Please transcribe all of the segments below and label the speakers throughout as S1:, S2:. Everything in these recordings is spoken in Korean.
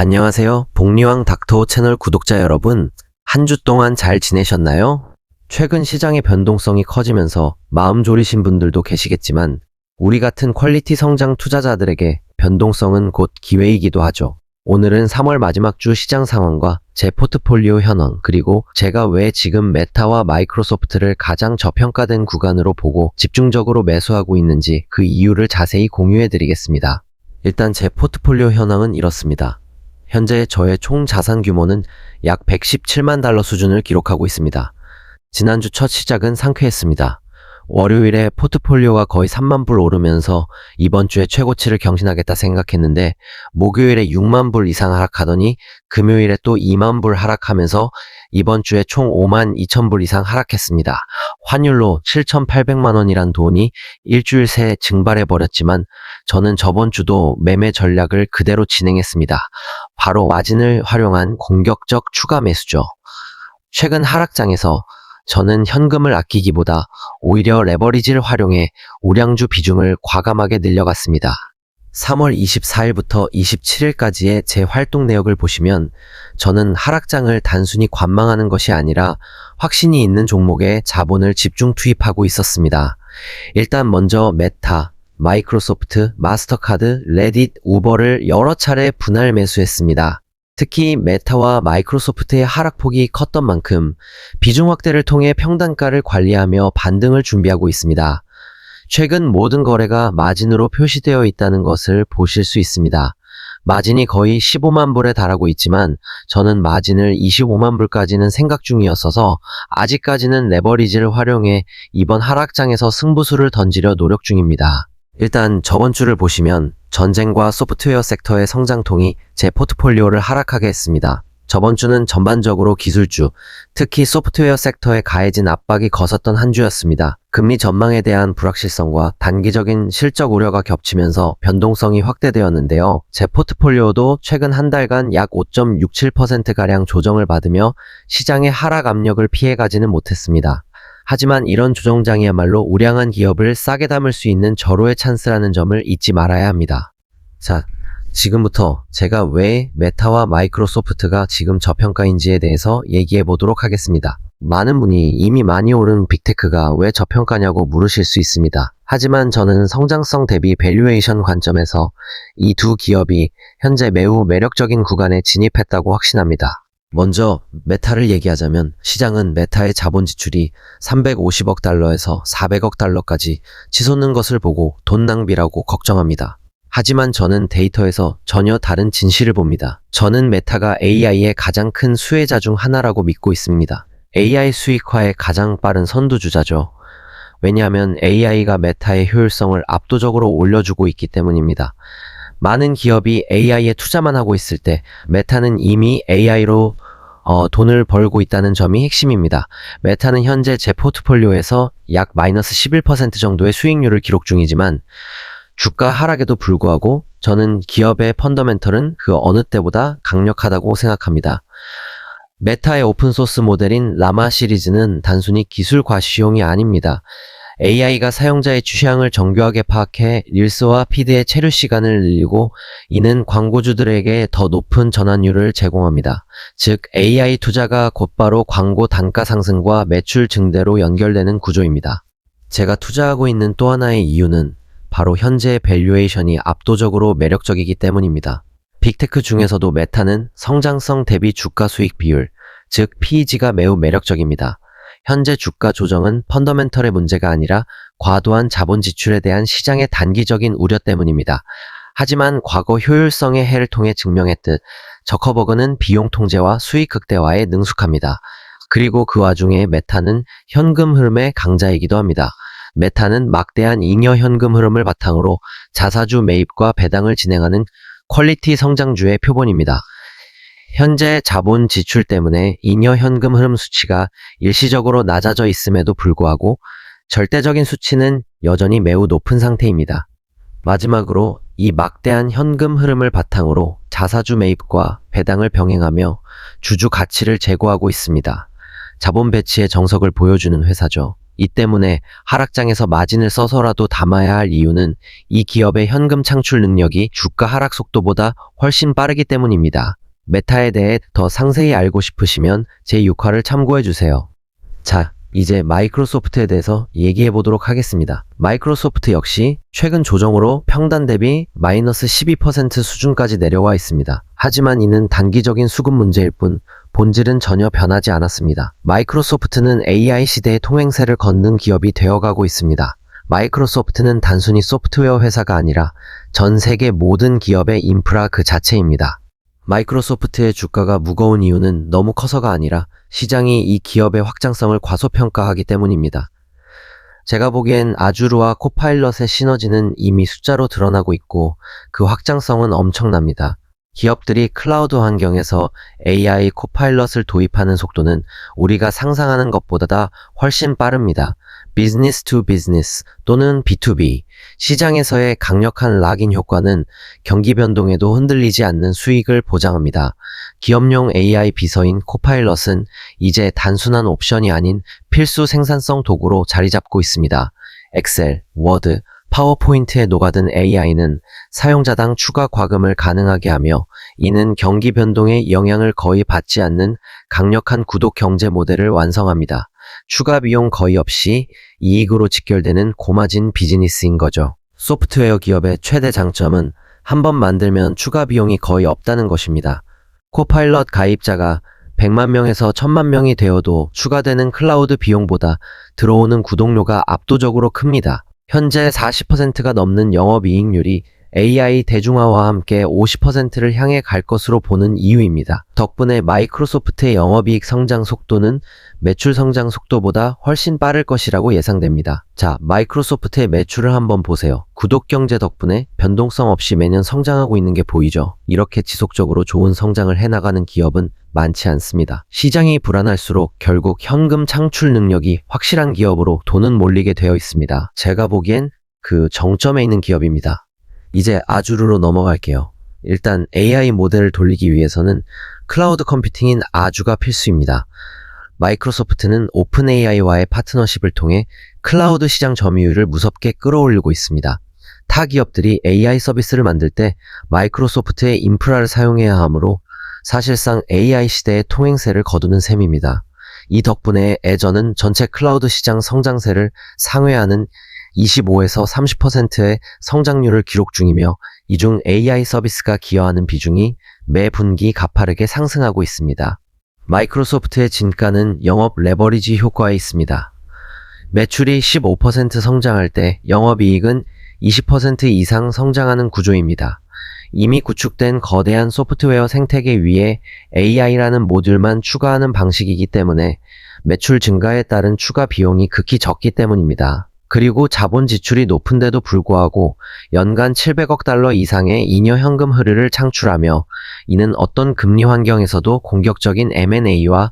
S1: 안녕하세요. 복리왕 닥터 채널 구독자 여러분. 한 주 동안 잘 지내셨나요? 최근 시장의 변동성이 커지면서 마음 졸이신 분들도 계시겠지만 우리 같은 퀄리티 성장 투자자들에게 변동성은 곧 기회이기도 하죠. 오늘은 3월 마지막 주 시장 상황과 제 포트폴리오 현황, 그리고 제가 왜 지금 메타와 마이크로소프트를 가장 저평가된 구간으로 보고 집중적으로 매수하고 있는지 그 이유를 자세히 공유해 드리겠습니다. 일단 제 포트폴리오 현황은 이렇습니다. 현재 저의 총 자산 규모는 약 117만 달러 수준을 기록하고 있습니다. 지난주 첫 시작은 상쾌했습니다. 월요일에 포트폴리오가 거의 3만 불 오르면서 이번 주에 최고치를 경신하겠다 생각했는데 목요일에 6만 불 이상 하락하더니 금요일에 또 2만 불 하락하면서 이번 주에 총 5만 2천 불 이상 하락했습니다. 환율로 7,800만 원이란 돈이 일주일 새 증발해버렸지만 저는 저번 주도 매매 전략을 그대로 진행했습니다. 바로 마진을 활용한 공격적 추가 매수죠. 최근 하락장에서 저는 현금을 아끼기보다 오히려 레버리지를 활용해 우량주 비중을 과감하게 늘려갔습니다. 3월 24일부터 27일까지의 제 활동 내역을 보시면 저는 하락장을 단순히 관망하는 것이 아니라 확신이 있는 종목에 자본을 집중 투입하고 있었습니다. 일단 먼저 메타, 마이크로소프트, 마스터카드, 레딧, 우버를 여러 차례 분할 매수했습니다. 특히 메타와 마이크로소프트의 하락폭이 컸던 만큼 비중 확대를 통해 평단가를 관리하며 반등을 준비하고 있습니다. 최근 모든 거래가 마진으로 표시되어 있다는 것을 보실 수 있습니다. 마진이 거의 15만 불에 달하고 있지만 저는 마진을 25만 불까지는 생각 중이었어서 아직까지는 레버리지를 활용해 이번 하락장에서 승부수를 던지려 노력 중입니다. 일단 저번 주를 보시면 전쟁과 소프트웨어 섹터의 성장통이 제 포트폴리오를 하락하게 했습니다. 저번 주는 전반적으로 기술주, 특히 소프트웨어 섹터에 가해진 압박이 거셌던 한 주였습니다. 금리 전망에 대한 불확실성과 단기적인 실적 우려가 겹치면서 변동성이 확대되었는데요. 제 포트폴리오도 최근 한 달간 약 5.67%가량 조정을 받으며 시장의 하락 압력을 피해가지는 못했습니다. 하지만 이런 조정장이야말로 우량한 기업을 싸게 담을 수 있는 절호의 찬스라는 점을 잊지 말아야 합니다. 자, 지금부터 제가 왜 메타와 마이크로소프트가 지금 저평가인지에 대해서 얘기해 보도록 하겠습니다. 많은 분이 이미 많이 오른 빅테크가 왜 저평가냐고 물으실 수 있습니다. 하지만 저는 성장성 대비 밸류에이션 관점에서 이 두 기업이 현재 매우 매력적인 구간에 진입했다고 확신합니다. 먼저 메타를 얘기하자면 시장은 메타의 자본 지출이 350억 달러에서 400억 달러까지 치솟는 것을 보고 돈 낭비라고 걱정합니다. 하지만 저는 데이터에서 전혀 다른 진실을 봅니다. 저는 메타가 AI의 가장 큰 수혜자 중 하나라고 믿고 있습니다. AI 수익화의 가장 빠른 선두주자죠. 왜냐하면 AI가 메타의 효율성을 압도적으로 올려주고 있기 때문입니다. 많은 기업이 AI에 투자만 하고 있을 때 메타는 이미 AI로 돈을 벌고 있다는 점이 핵심입니다. 메타는 현재 제 포트폴리오에서 약 마이너스 11% 정도의 수익률을 기록 중이지만 주가 하락에도 불구하고 저는 기업의 펀더멘털은 그 어느 때보다 강력하다고 생각합니다. 메타의 오픈소스 모델인 라마 시리즈는 단순히 기술 과시용이 아닙니다. AI가 사용자의 취향을 정교하게 파악해 릴스와 피드의 체류 시간을 늘리고 이는 광고주들에게 더 높은 전환율을 제공합니다. 즉 AI 투자가 곧바로 광고 단가 상승과 매출 증대로 연결되는 구조입니다. 제가 투자하고 있는 또 하나의 이유는 바로 현재의 밸류에이션이 압도적으로 매력적이기 때문입니다. 빅테크 중에서도 메타는 성장성 대비 주가 수익 비율, 즉 PEG가 매우 매력적입니다. 현재 주가 조정은 펀더멘털의 문제가 아니라 과도한 자본 지출에 대한 시장의 단기적인 우려 때문입니다. 하지만 과거 효율성의 해를 통해 증명했듯 저커버그는 비용 통제와 수익 극대화에 능숙합니다. 그리고 그 와중에 메타는 현금 흐름의 강자이기도 합니다. 메타는 막대한 잉여 현금 흐름을 바탕으로 자사주 매입과 배당을 진행하는 퀄리티 성장주의 표본입니다. 현재 자본 지출 때문에 잉여 현금 흐름 수치가 일시적으로 낮아져 있음에도 불구하고 절대적인 수치는 여전히 매우 높은 상태입니다. 마지막으로 이 막대한 현금 흐름을 바탕으로 자사주 매입과 배당을 병행하며 주주 가치를 제고하고 있습니다. 자본 배치의 정석을 보여주는 회사죠. 이 때문에 하락장에서 마진을 써서라도 담아야 할 이유는 이 기업의 현금 창출 능력이 주가 하락 속도보다 훨씬 빠르기 때문입니다. 메타에 대해 더 상세히 알고 싶으시면 제 6화를 참고해 주세요. 자, 이제 마이크로소프트에 대해서 얘기해 보도록 하겠습니다. 마이크로소프트 역시 최근 조정으로 평단 대비 마이너스 12% 수준까지 내려와 있습니다. 하지만 이는 단기적인 수급 문제일 뿐 본질은 전혀 변하지 않았습니다. 마이크로소프트는 AI 시대의 통행세를 걷는 기업이 되어가고 있습니다. 마이크로소프트는 단순히 소프트웨어 회사가 아니라 전 세계 모든 기업의 인프라 그 자체입니다. 마이크로소프트의 주가가 무거운 이유는 너무 커서가 아니라 시장이 이 기업의 확장성을 과소평가하기 때문입니다. 제가 보기엔 아주르와 코파일럿의 시너지는 이미 숫자로 드러나고 있고 그 확장성은 엄청납니다. 기업들이 클라우드 환경에서 AI 코파일럿을 도입하는 속도는 우리가 상상하는 것보다 훨씬 빠릅니다. 비즈니스 투 비즈니스 또는 B2B 시장에서의 강력한 락인 효과는 경기 변동에도 흔들리지 않는 수익을 보장합니다. 기업용 AI 비서인 코파일럿은 이제 단순한 옵션이 아닌 필수 생산성 도구로 자리 잡고 있습니다. 엑셀, 워드, 파워포인트에 녹아든 AI는 사용자당 추가 과금을 가능하게 하며 이는 경기 변동에 영향을 거의 받지 않는 강력한 구독 경제 모델을 완성합니다. 추가 비용 거의 없이 이익으로 직결되는 고마진 비즈니스인 거죠. 소프트웨어 기업의 최대 장점은 한번 만들면 추가 비용이 거의 없다는 것입니다. 코파일럿 가입자가 100만 명에서 1000만 명이 되어도 추가되는 클라우드 비용보다 들어오는 구독료가 압도적으로 큽니다. 현재 40%가 넘는 영업이익률이 AI 대중화와 함께 50%를 향해 갈 것으로 보는 이유입니다. 덕분에 마이크로소프트의 영업이익 성장 속도는 매출 성장 속도보다 훨씬 빠를 것이라고 예상됩니다. 자, 마이크로소프트의 매출을 한번 보세요. 구독 경제 덕분에 변동성 없이 매년 성장하고 있는 게 보이죠? 이렇게 지속적으로 좋은 성장을 해나가는 기업은 많지 않습니다. 시장이 불안할수록 결국 현금 창출 능력이 확실한 기업으로 돈은 몰리게 되어 있습니다. 제가 보기엔 그 정점에 있는 기업입니다. 이제 아주르로 넘어갈게요. 일단 AI 모델을 돌리기 위해서는 클라우드 컴퓨팅인 아주가 필수입니다. 마이크로소프트는 오픈 AI와의 파트너십을 통해 클라우드 시장 점유율을 무섭게 끌어올리고 있습니다. 타 기업들이 AI 서비스를 만들 때 마이크로소프트의 인프라를 사용해야 하므로 사실상 AI 시대의 통행세를 거두는 셈입니다. 이 덕분에 애저는 전체 클라우드 시장 성장세를 상회하는 25에서 30%의 성장률을 기록 중이며 이 중 AI 서비스가 기여하는 비중이 매 분기 가파르게 상승하고 있습니다. 마이크로소프트의 진가는 영업 레버리지 효과에 있습니다. 매출이 15% 성장할 때 영업이익은 20% 이상 성장하는 구조입니다. 이미 구축된 거대한 소프트웨어 생태계 위에 AI라는 모듈만 추가하는 방식이기 때문에 매출 증가에 따른 추가 비용이 극히 적기 때문입니다. 그리고 자본 지출이 높은데도 불구하고 연간 700억 달러 이상의 잉여 현금 흐르를 창출하며 이는 어떤 금리 환경에서도 공격적인 M&A와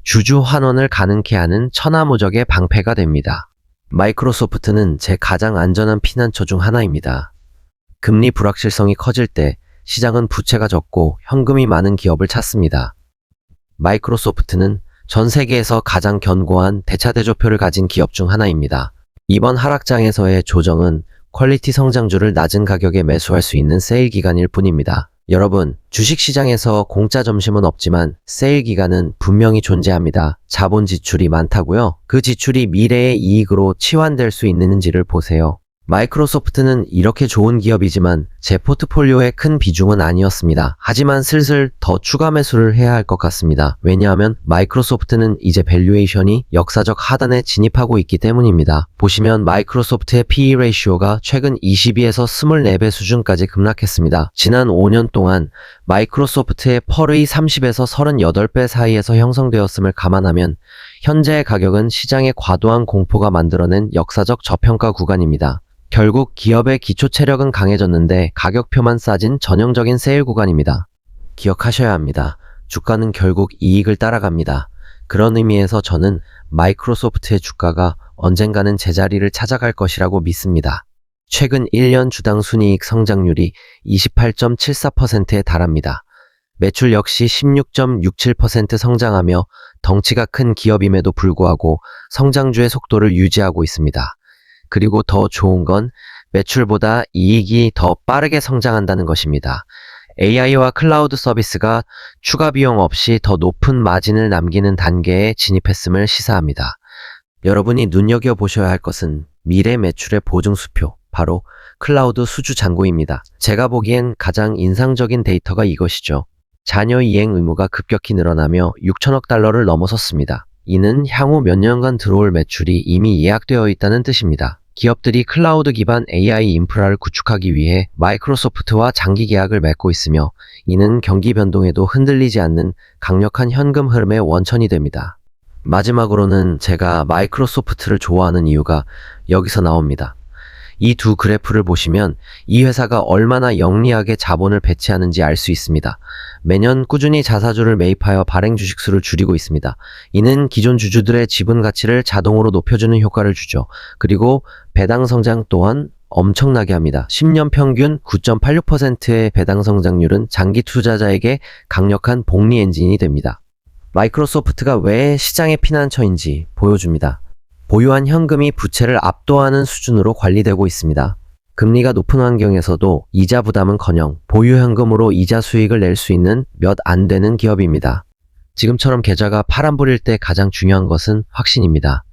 S1: 주주 환원을 가능케 하는 천하무적의 방패가 됩니다. 마이크로소프트는 제 가장 안전한 피난처 중 하나입니다. 금리 불확실성이 커질 때 시장은 부채가 적고 현금이 많은 기업을 찾습니다. 마이크로소프트는 전 세계에서 가장 견고한 대차대조표를 가진 기업 중 하나입니다. 이번 하락장에서의 조정은 퀄리티 성장주를 낮은 가격에 매수할 수 있는 세일 기간일 뿐입니다. 여러분, 주식시장에서 공짜 점심은 없지만 세일 기간은 분명히 존재합니다. 자본 지출이 많다고요? 그 지출이 미래의 이익으로 치환될 수 있는지를 보세요. 마이크로소프트는 이렇게 좋은 기업이지만 제 포트폴리오의 큰 비중은 아니었습니다. 하지만 슬슬 더 추가 매수를 해야 할 것 같습니다. 왜냐하면 마이크로소프트는 이제 밸류에이션이 역사적 하단에 진입하고 있기 때문입니다. 보시면 마이크로소프트의 PE 레이시오가 최근 22에서 24배 수준까지 급락했습니다. 지난 5년 동안 마이크로소프트의 펄이 30에서 38배 사이에서 형성되었음을 감안하면 현재의 가격은 시장의 과도한 공포가 만들어낸 역사적 저평가 구간입니다. 결국 기업의 기초 체력은 강해졌는데 가격표만 싸진 전형적인 세일 구간입니다. 기억하셔야 합니다. 주가는 결국 이익을 따라갑니다. 그런 의미에서 저는 마이크로소프트의 주가가 언젠가는 제자리를 찾아갈 것이라고 믿습니다. 최근 1년 주당 순이익 성장률이 28.74%에 달합니다. 매출 역시 16.67% 성장하며 덩치가 큰 기업임에도 불구하고 성장주의 속도를 유지하고 있습니다. 그리고 더 좋은 건 매출보다 이익이 더 빠르게 성장한다는 것입니다. AI와 클라우드 서비스가 추가 비용 없이 더 높은 마진을 남기는 단계에 진입했음을 시사합니다. 여러분이 눈여겨보셔야 할 것은 미래 매출의 보증수표, 바로 클라우드 수주 잔고입니다. 제가 보기엔 가장 인상적인 데이터가 이것이죠. 자녀 이행 의무가 급격히 늘어나며 6천억 달러를 넘어섰습니다. 이는 향후 몇 년간 들어올 매출이 이미 예약되어 있다는 뜻입니다. 기업들이 클라우드 기반 AI 인프라를 구축하기 위해 마이크로소프트와 장기 계약을 맺고 있으며 이는 경기 변동에도 흔들리지 않는 강력한 현금 흐름의 원천이 됩니다. 마지막으로는 제가 마이크로소프트를 좋아하는 이유가 여기서 나옵니다. 이 두 그래프를 보시면 이 회사가 얼마나 영리하게 자본을 배치하는지 알 수 있습니다. 매년 꾸준히 자사주를 매입하여 발행 주식수를 줄이고 있습니다. 이는 기존 주주들의 지분 가치를 자동으로 높여주는 효과를 주죠. 그리고 배당 성장 또한 엄청나게 합니다. 10년 평균 9.86%의 배당 성장률은 장기 투자자에게 강력한 복리 엔진이 됩니다. 마이크로소프트가 왜 시장의 피난처인지 보여줍니다. 보유한 현금이 부채를 압도하는 수준으로 관리되고 있습니다. 금리가 높은 환경에서도 이자 부담은커녕 보유 현금으로 이자 수익을 낼 수 있는 몇 안 되는 기업입니다. 지금처럼 계좌가 파란불일 때 가장 중요한 것은 확신입니다.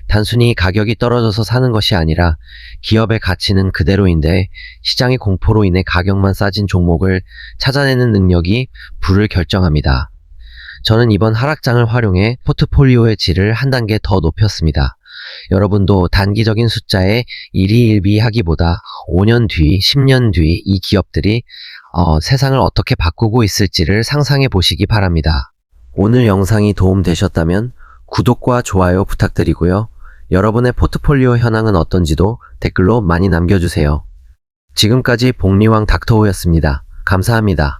S1: 단순히 가격이 떨어져서 사는 것이 아니라 기업의 가치는 그대로인데 시장의 공포로 인해 가격만 싸진 종목을 찾아내는 능력이 부를 결정합니다. 저는 이번 하락장을 활용해 포트폴리오의 질을 한 단계 더 높였습니다. 여러분도 단기적인 숫자에 일희일비하기보다 5년 뒤, 10년 뒤 이 기업들이 세상을 어떻게 바꾸고 있을지를 상상해 보시기 바랍니다. 오늘 영상이 도움되셨다면 구독과 좋아요 부탁드리고요. 여러분의 포트폴리오 현황은 어떤지도 댓글로 많이 남겨주세요. 지금까지 복리왕 닥터호였습니다. 감사합니다.